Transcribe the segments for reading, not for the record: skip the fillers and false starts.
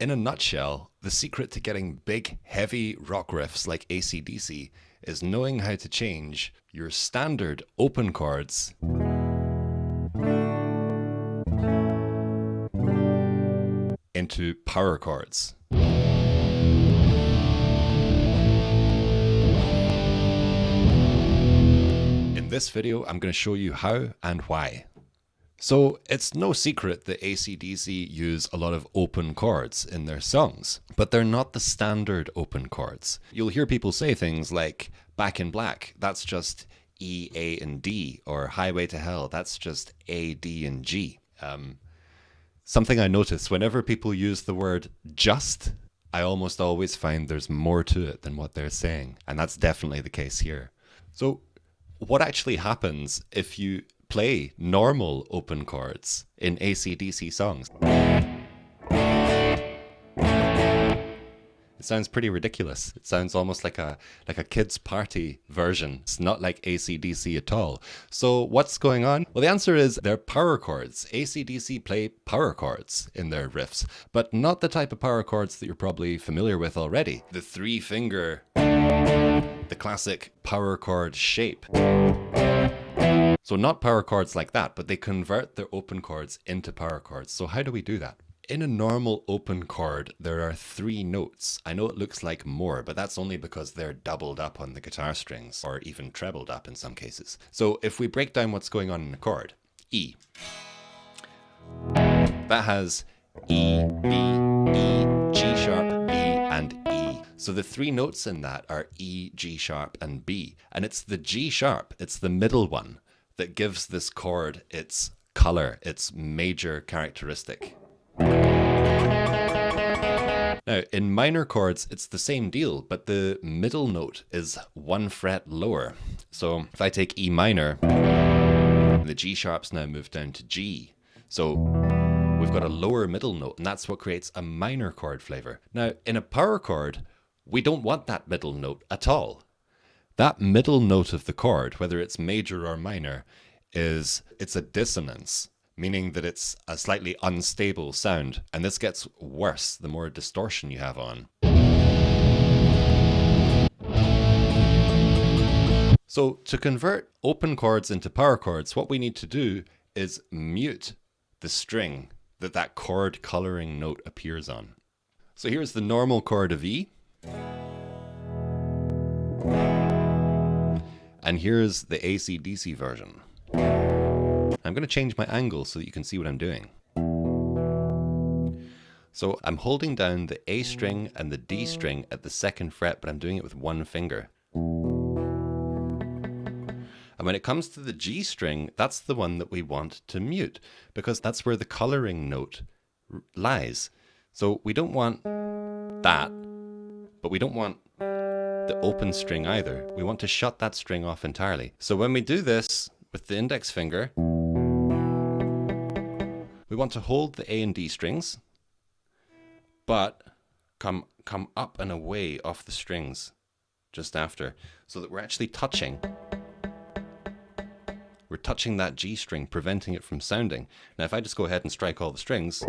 In a nutshell, the secret to getting big, heavy rock riffs like ACDC is knowing how to change your standard open chords into power chords. In this video, I'm going to show you how and why. So it's no secret that ACDC use a lot of open chords in their songs, but they're not the standard open chords. You'll hear people say things like Back in Black, that's just E, A, and D, or Highway to Hell, that's just A, D, and G. Something I notice whenever people use the word just, I almost always find there's more to it than what they're saying, and that's definitely the case here. So what actually happens if you play normal open chords in ACDC songs? It sounds pretty ridiculous. It sounds almost like a kid's party version. It's not like ACDC at all. So what's going on? Well, the answer is they're power chords. ACDC play power chords in their riffs, but not the type of power chords that you're probably familiar with already. The 3-finger, the classic power chord shape. So not power chords like that, but they convert their open chords into power chords. So how do we do that? In a normal open chord, there are 3 notes. I know it looks like more, but that's only because they're doubled up on the guitar strings, or even trebled up in some cases. So if we break down what's going on in a chord, E. That has E, B, E, G sharp, B, and E. So the 3 notes in that are E, G sharp, and B. And it's the G sharp, it's the middle one, that gives this chord its color, its major characteristic. Now, in minor chords, it's the same deal, but the middle note is 1 fret lower. So if I take E minor, the G sharp's now moved down to G. So we've got a lower middle note, and that's what creates a minor chord flavor. Now, in a power chord, we don't want that middle note at all. That middle note of the chord, whether it's major or minor, it's a dissonance, meaning that it's a slightly unstable sound, and this gets worse the more distortion you have on. So to convert open chords into power chords, what we need to do is mute the string that chord coloring note appears on. So here's the normal chord of E. And here's the ACDC version. I'm going to change my angle so that you can see what I'm doing. So I'm holding down the A string and the D string at the 2nd fret, but I'm doing it with 1 finger. And when it comes to the G string, that's the one that we want to mute, because that's where the coloring note lies. So we don't want that, but we don't want the open string either. We want to shut that string off entirely. So when we do this with the index finger, we want to hold the A and D strings, but come up and away off the strings just after, so that we're actually touching. We're touching that G string, preventing it from sounding. Now if I just go ahead and strike all the strings,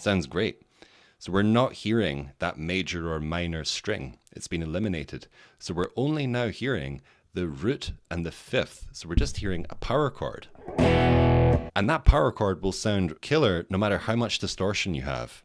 sounds great. So we're not hearing that major or minor string. It's been eliminated. So we're only now hearing the root and the 5th. So we're just hearing a power chord. And that power chord will sound killer no matter how much distortion you have.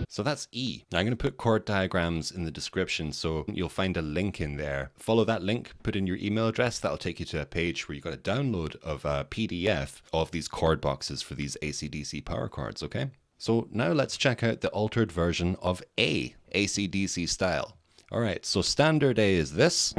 So that's E. Now I'm going to put chord diagrams in the description, so you'll find a link in there. Follow that link, put in your email address, that'll take you to a page where you've got a download of a PDF of these chord boxes for these ACDC power chords, okay? So now let's check out the altered version of A, ACDC style. All right, so standard A is this.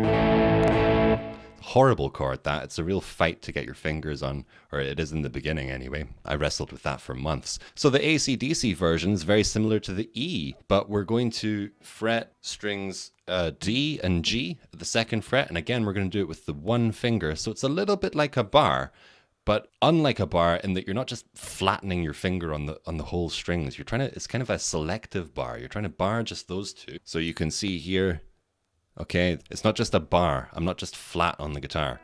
Horrible chord, that. It's a real fight to get your fingers on, or it is in the beginning anyway. I wrestled with that for months. So the ACDC version is very similar to the E, but we're going to fret strings D and G at the 2nd fret, and again we're going to do it with the 1 finger, so it's a little bit like a bar, but unlike a bar in that you're not just flattening your finger on the whole strings. You're trying to, it's kind of a selective bar. You're trying to bar just those 2. So you can see here, okay, it's not just a bar. I'm not just flat on the guitar.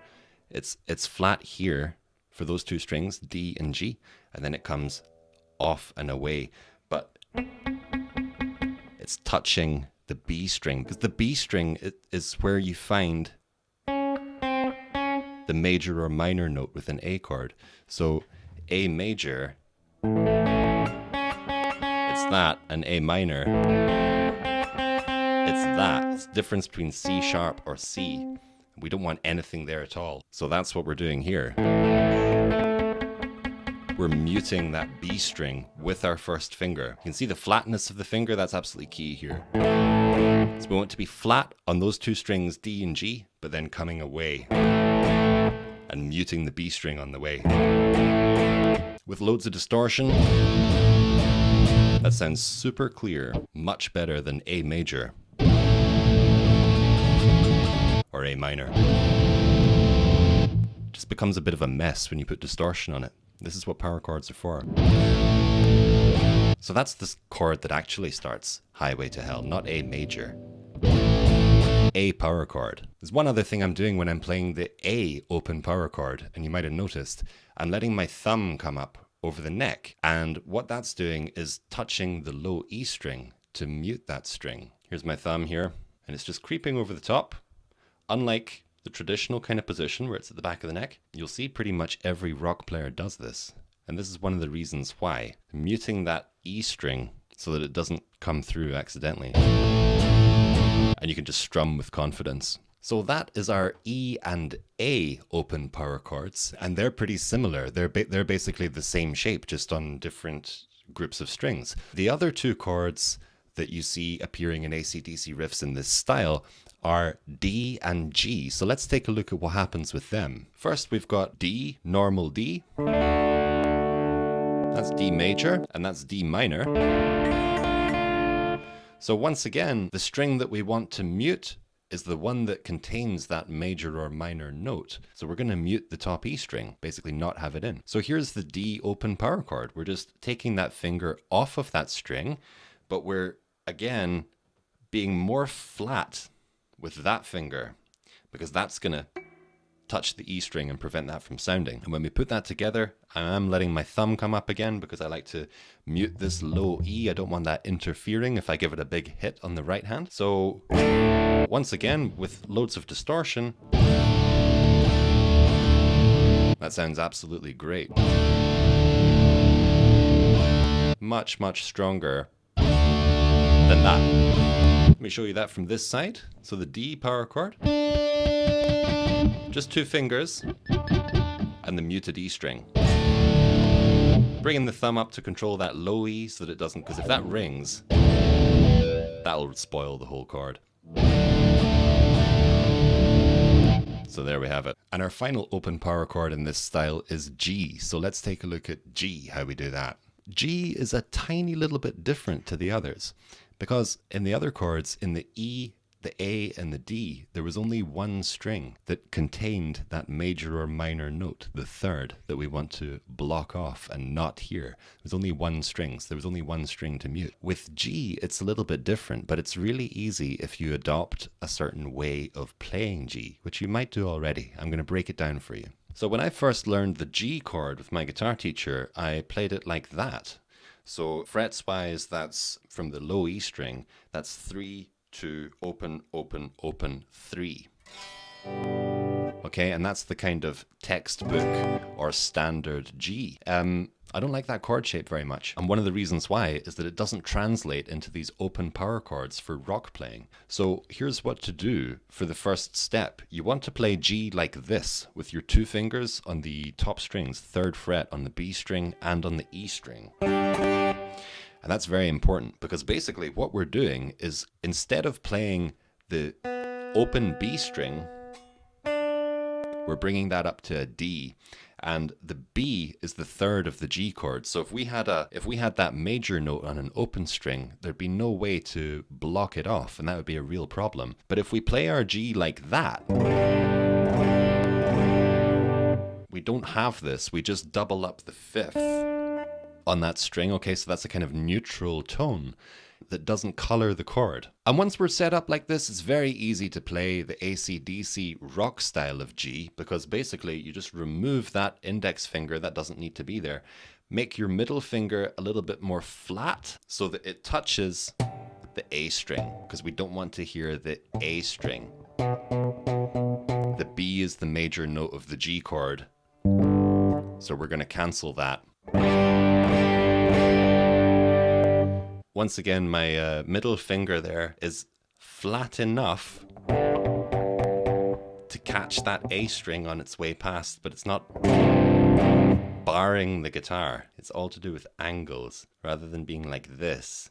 it's flat here for those two strings, D and G, and then it comes off and away. But it's touching the B string, because the B string is where you find the major or minor note with an A chord. So A major, it's that, and A minor, it's that. It's the difference between C sharp or C. We don't want anything there at all. So that's what we're doing here. We're muting that B string with our first finger. You can see the flatness of the finger, that's absolutely key here. So we want to be flat on those two strings, D and G, but then coming away and muting the B string on the way. With loads of distortion, that sounds super clear, much better than A major or A minor. It just becomes a bit of a mess when you put distortion on it. This is what power chords are for. So that's this chord that actually starts Highway to Hell, not A major. A power chord. There's one other thing I'm doing when I'm playing the A open power chord, and you might have noticed, I'm letting my thumb come up over the neck, and what that's doing is touching the low E string to mute that string. Here's my thumb here, and it's just creeping over the top. Unlike the traditional kind of position where it's at the back of the neck, you'll see pretty much every rock player does this. And this is one of the reasons why. Muting that E string so that it doesn't come through accidentally. And you can just strum with confidence. So that is our E and A open power chords, and they're pretty similar. They're basically the same shape, just on different groups of strings. The other two chords that you see appearing in ACDC riffs in this style are D and G. So let's take a look at what happens with them. First, we've got D, normal D. That's D major, and that's D minor. So once again, the string that we want to mute is the one that contains that major or minor note. So we're going to mute the top E string, basically not have it in. So here's the D open power chord. We're just taking that finger off of that string, but we're, again, being more flat with that finger, because that's going to touch the E string and prevent that from sounding. And when we put that together, I'm letting my thumb come up again because I like to mute this low E. I don't want that interfering if I give it a big hit on the right hand. So once again, with loads of distortion, that sounds absolutely great. Much, much stronger than that. Let me show you that from this side. So the D power chord, just two fingers, and the muted E string. Bringing the thumb up to control that low E so that it doesn't, because if that rings, that'll spoil the whole chord. So there we have it. And our final open power chord in this style is G. So let's take a look at G, how we do that. G is a tiny little bit different to the others, because in the other chords, in the E, the A, and the D, there was only one string that contained that major or minor note, the third, that we want to block off and not hear. There's only one string, so there was only one string to mute. With G, it's a little bit different, but it's really easy if you adopt a certain way of playing G, which you might do already. I'm going to break it down for you. So when I first learned the G chord with my guitar teacher, I played it like that. So frets wise, that's from the low E string, that's 3, 2, open, open, open, 3. Okay, and that's the kind of textbook or standard G. I don't like that chord shape very much. And one of the reasons why is that it doesn't translate into these open power chords for rock playing. So here's what to do for the first step. You want to play G like this, with your two fingers on the top strings, 3rd fret on the B string and on the E string. And that's very important, because basically what we're doing is, instead of playing the open B string, we're bringing that up to a D, and the B is the 3rd of the G chord. So if we had that major note on an open string, there'd be no way to block it off, and that would be a real problem. But if we play our G like that, we don't have this. We just double up the 5th on that string. Okay, so that's a kind of neutral tone. that doesn't color the chord. And once we're set up like this, it's very easy to play the AC/DC rock style of G, because basically you just remove that index finger that doesn't need to be there. Make your middle finger a little bit more flat so that it touches the A string, because we don't want to hear the A string. The B is the major note of the G chord, so we're going to cancel that. Once again, my middle finger there is flat enough to catch that A string on its way past, but it's not barring the guitar. It's all to do with angles. Rather than being like this,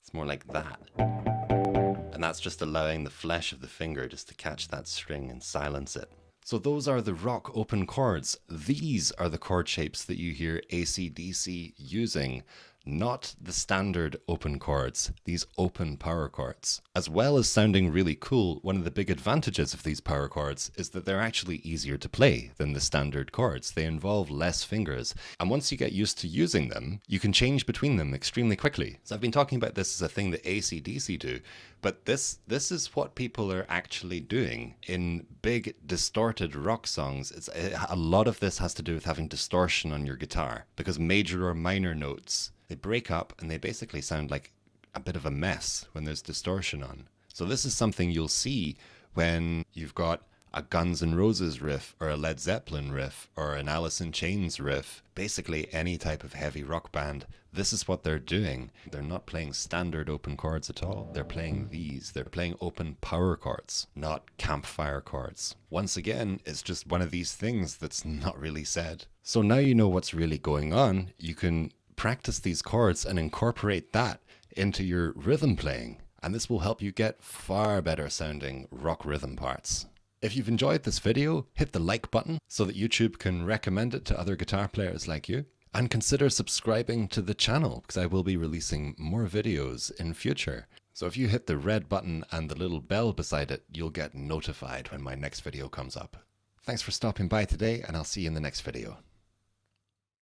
it's more like that. And that's just allowing the flesh of the finger just to catch that string and silence it. So those are the rock open chords. These are the chord shapes that you hear AC/DC using, not the standard open chords, these open power chords. As well as sounding really cool, one of the big advantages of these power chords is that they're actually easier to play than the standard chords. They involve less fingers. And once you get used to using them, you can change between them extremely quickly. So I've been talking about this as a thing that AC/DC do, but this is what people are actually doing in big distorted rock songs. A lot of this has to do with having distortion on your guitar, because major or minor notes, they break up and they basically sound like a bit of a mess when there's distortion on. So this is something you'll see when you've got a Guns N' Roses riff or a Led Zeppelin riff or an Alice in Chains riff. Basically any type of heavy rock band, this is what they're doing. They're not playing standard open chords at all. They're playing these. They're playing open power chords, not campfire chords. Once again, it's just one of these things that's not really said. So now you know what's really going on. You can practice these chords and incorporate that into your rhythm playing, and this will help you get far better sounding rock rhythm parts. If you've enjoyed this video, hit the like button so that YouTube can recommend it to other guitar players like you, and consider subscribing to the channel because I will be releasing more videos in future. So if you hit the red button and the little bell beside it, you'll get notified when my next video comes up. Thanks for stopping by today, and I'll see you in the next video.